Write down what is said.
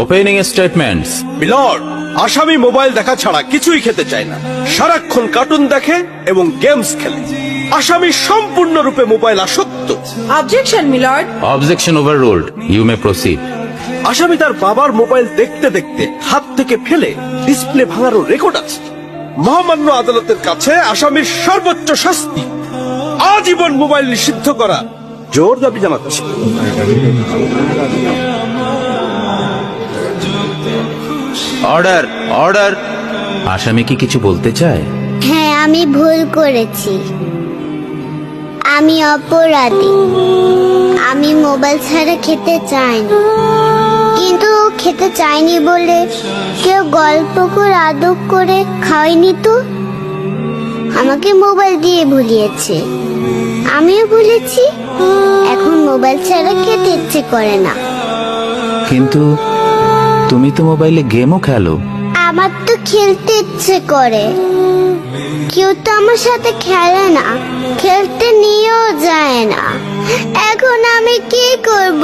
Opening statements. Milord, আসামি mobile দেখা ছাড়া কিছুই খেতে চায় না, সারাক্ষণ কার্টুন দেখে এবং গেমস খেলে। আসামি সম্পূর্ণরূপে মোবাইল আসক্ত। Objection my lord. Objection overruled, you may proceed. আসামি তার বাবার মোবাইল দেখতে দেখতে হাত থেকে ফেলে ডিসপ্লে ভাঙারও রেকর্ড আছে। মহামান্য আদালতের কাছে আসামির সর্বোচ্চ শাস্তি আজীবন মোবাইল নিষিদ্ধ করা জোর দাবি জানাচ্ছে। Order, order. আসামি কি কিছু বলতে চায়? হ্যাঁ, আমি ভুল করেছি, আমি অপরাধী। আমি মোবাইল ছাড়া খেতে চাইনি, কিন্তু খেতে চাইনি বলে কেউ গল্প করে আদর করে খাওয়াইনি তো। আমাকে মোবাইল দিয়ে ভুলিয়েছে, আমিও ভুলেছি। এখন মোবাইল ছাড়া খেতে ইচ্ছে করে না। কিন্তু তুমি তো মোবাইলে গেমও খেলো। আমার তো খেলতে ইচ্ছে করে, কেউ তো আমার সাথে খেলে না, খেলতে নিয়েও যায় না। এখন আমি কি করব?